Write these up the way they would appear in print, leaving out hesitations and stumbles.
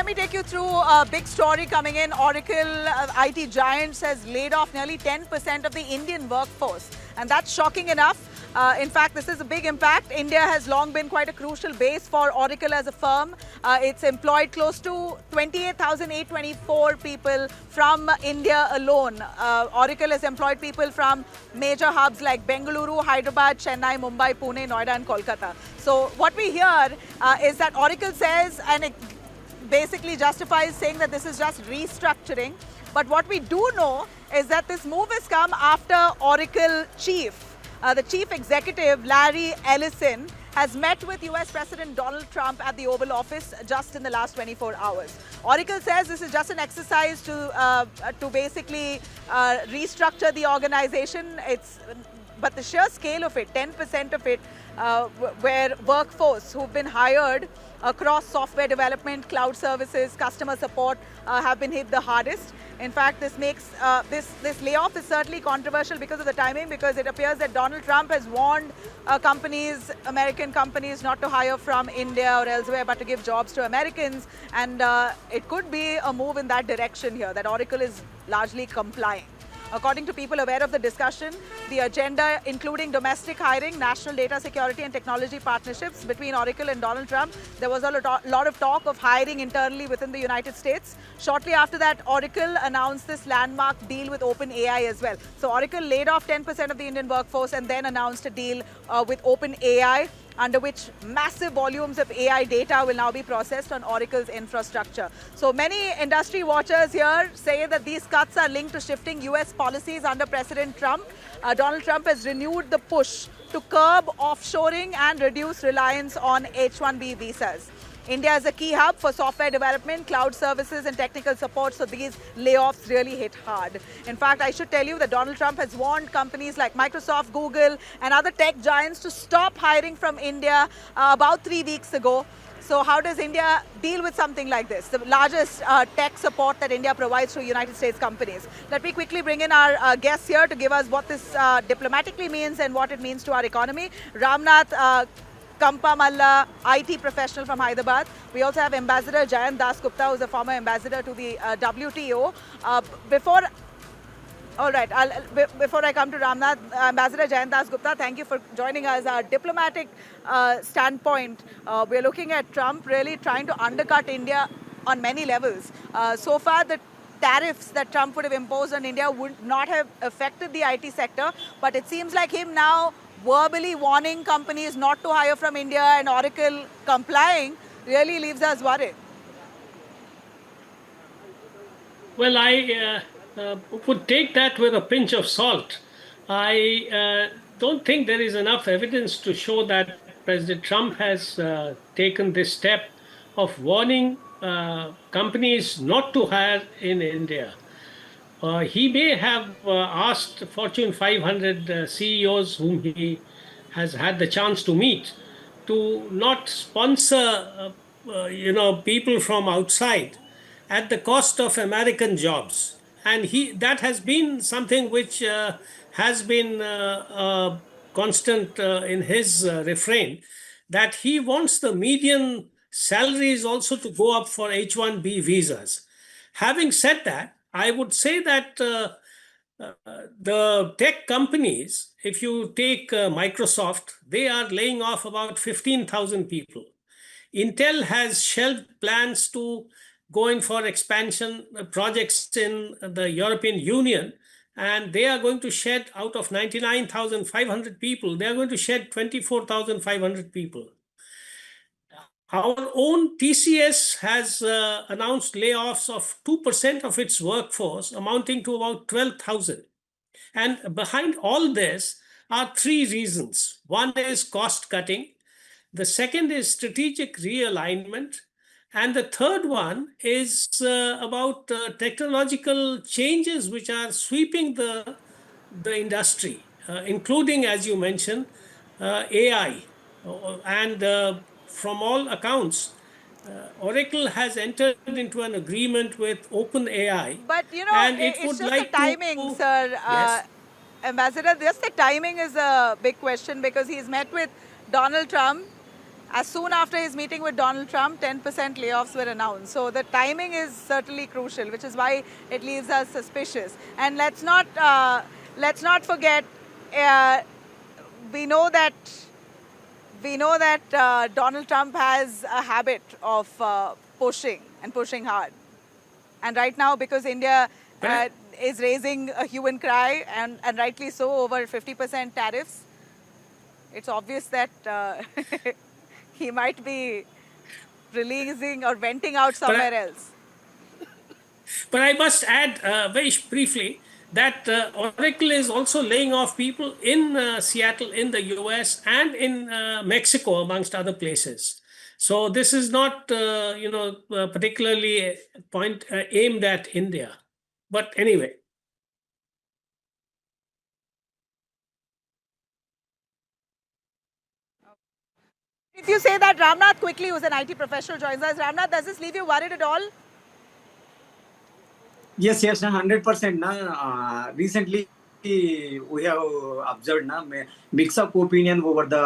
me take you through a big story coming in. Oracle, IT giants, has laid off nearly 10% of the Indian workforce. And that's shocking enough. In fact, this is a big impact. India has long been quite a crucial base for Oracle as a firm. It's employed close to 28,824 people from India alone. Oracle has employed people from major hubs like Bengaluru, Hyderabad, Chennai, Mumbai, Pune, Noida, and Kolkata. So what we hear is that Oracle says, and it basically justifies saying that this is just restructuring. But what we do know is that this move has come after Oracle chief, the chief executive, Larry Ellison, has met with US President Donald Trump at the Oval Office just in the last 24 hours. Oracle says this is just an exercise to basically restructure the organization. But the sheer scale of it, 10% of it, where workforce who've been hired across software development, cloud services, customer support have been hit the hardest. In fact, this makes this layoff is certainly controversial because of the timing, because it appears that Donald Trump has warned companies, American companies, not to hire from India or elsewhere, but to give jobs to Americans. And it could be a move in that direction here, that Oracle is largely complying. According to people aware of the discussion, the agenda including domestic hiring, national data security and technology partnerships between Oracle and Donald Trump. There was a lot of talk of hiring internally within the United States. Shortly after that, Oracle announced this landmark deal with OpenAI as well. So Oracle laid off 10% of the Indian workforce and then announced a deal with OpenAI, under which massive volumes of AI data will now be processed on Oracle's infrastructure. So many industry watchers here say that these cuts are linked to shifting US policies under President Trump. Donald Trump has renewed the push to curb offshoring and reduce reliance on H-1B visas. India is a key hub for software development, cloud services and technical support, so these layoffs really hit hard. In fact, I should tell you that Donald Trump has warned companies like Microsoft, Google and other tech giants to stop hiring from India about 3 weeks ago. So how does India deal with something like this? The largest tech support that India provides to United States companies. Let me quickly bring in our guests here to give us what this diplomatically means and what it means to our economy. Ramnath Kampamalla, IT professional from Hyderabad. We also have Ambassador Jayant Das Gupta, who's a former ambassador to the WTO. Before I come to Ramnath, Ambassador Jayant Das Gupta, thank you for joining us. Our diplomatic standpoint, we're looking at Trump really trying to undercut India on many levels. So far, the tariffs that Trump would have imposed on India would not have affected the IT sector, but it seems like him now verbally warning companies not to hire from India and Oracle complying really leaves us worried. Well, I would take that with a pinch of salt. I don't think there is enough evidence to show that President Trump has taken this step of warning companies not to hire in India. He may have asked Fortune 500 CEOs whom he has had the chance to meet to not sponsor, people from outside at the cost of American jobs. And that has been something which has been constant in his refrain, that he wants the median salaries also to go up for H-1B visas. Having said that, I would say that the tech companies, if you take Microsoft, they are laying off about 15,000 people. Intel has shelved plans to go in for expansion projects in the European Union, and they are going to shed, out of 99,500 people, they are going to shed 24,500 people. Our own TCS has announced layoffs of 2% of its workforce, amounting to about 12,000. And behind all this are three reasons. One is cost cutting. The second is strategic realignment. And the third one is about technological changes which are sweeping the industry, including, as you mentioned, AI. And from all accounts, Oracle has entered into an agreement with OpenAI. But and it's would just like the timing, sir. Yes. Ambassador, just the timing is a big question, because he's met with Donald Trump As soon after his meeting with Donald Trump, 10% layoffs were announced. So the timing is certainly crucial, which is why it leaves us suspicious. And let's not forget, uh, we know that Donald Trump has a habit of pushing hard. And right now, because India But I, is raising a hue and cry, and rightly so, over 50% tariffs, it's obvious that he might be releasing or venting out but I, somewhere else. but I must add very briefly that Oracle is also laying off people in Seattle, in the US, and in Mexico, amongst other places. So this is not, particularly point aimed at India. But anyway, If you say that Ramnath quickly, who's an IT professional, joins us, Ramnath, does this leave you worried at all? Yes, yes, 100%. Recently, we have observed mix of opinion over the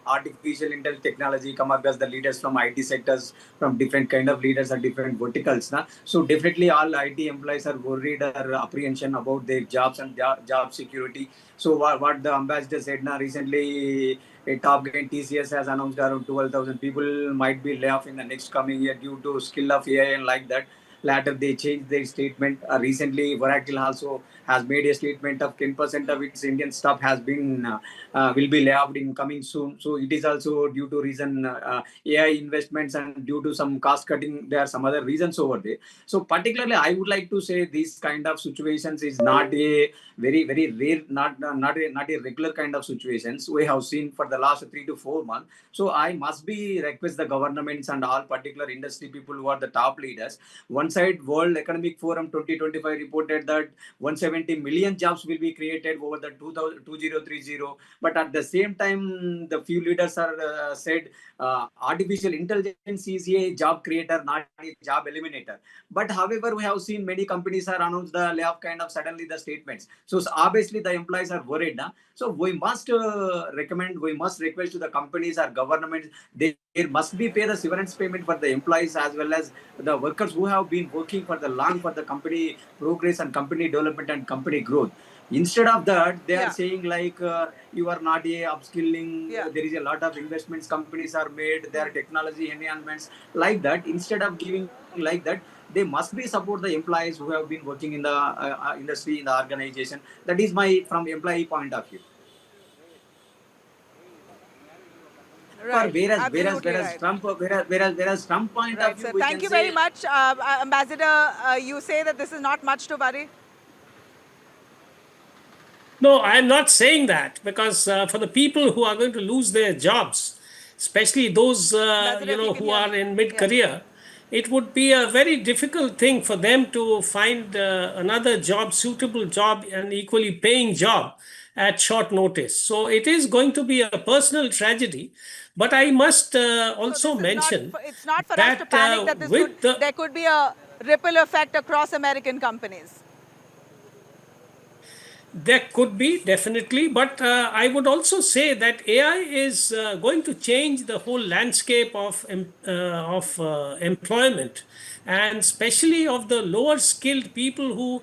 artificial intelligence technology come across the leaders from IT sectors, from different kind of leaders and different verticals. So definitely all IT employees are worried or apprehension about their jobs and job security. So what the ambassador said recently, a top gain TCS has announced around 12,000 people might be laid off in the next coming year due to skill of AI and like that. Later, they changed their statement. Recently, Oracle also has made a statement of 10% of its Indian staff has been will be laid off in coming soon. So it is also due to reason AI investments and due to some cost cutting. There are some other reasons over there. So particularly, I would like to say these kind of situations is not a very rare, not a regular kind of situations we have seen for the last 3 to 4 months. So I must be request the governments and all particular industry people who are the top leaders. One side, World Economic Forum 2025 reported that 170 million jobs will be created over the 2030. But at the same time, the few leaders are said artificial intelligence is a job creator, not a job eliminator. But however, we have seen many companies are announced the layoff kind of suddenly the statements. So obviously the employees are worried. So we must we must request to the companies or governments, there must be pay the severance payment for the employees as well as the workers who have been working for the long for the company progress and company development and company growth. Instead of that, they are Yeah, saying like you are not a upskilling. yeah. There is a lot of investments companies are made. There are technology enhancements like that. Instead of giving like that, they must be support the employees who have been working in the industry in the organization. That is my from employee point of view. For Right, whereas whereas absolutely whereas right. Trump whereas Trump point of Right, view, sir. we Thank can you very say much. Ambassador, you say that this is not much to worry. no, I'm not saying that because for the people who are going to lose their jobs, especially those Ambassador, if you can who hear are me. in mid Yeah. career, it would be a very difficult thing for them to find another job, suitable job, and equally paying job at short notice. So it is going to be a personal tragedy. But I must So also this is not, mention it's not for us to that panic that with the there could be a ripple effect across American companies. There could be, definitely, but I would also say that AI is going to change the whole landscape of employment, and especially of the lower skilled people who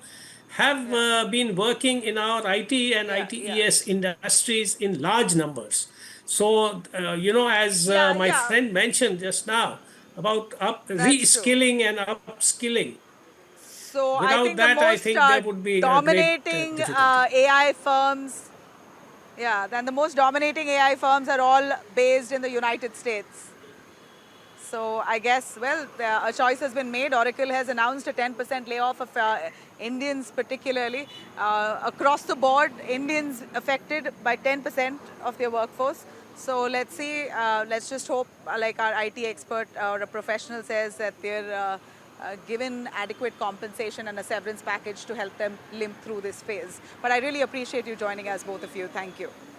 have Yeah, been working in our IT and yeah, yeah. ITES industries in large numbers. So, as Yeah, my yeah, friend mentioned just now about that's true. reskilling and upskilling, So I without think the that, I most think there would be a great dominating difficulty. AI firms, yeah, then the most dominating AI firms are all based in the United States. So I guess, well, a choice has been made. Oracle has announced a 10% layoff of Indians, particularly across the board. Indians affected by 10% of their workforce. So let's see. Let's just hope, like our IT expert or a professional says, that they're given adequate compensation and a severance package to help them limp through this phase. But I really appreciate you joining us, both of you. Thank you.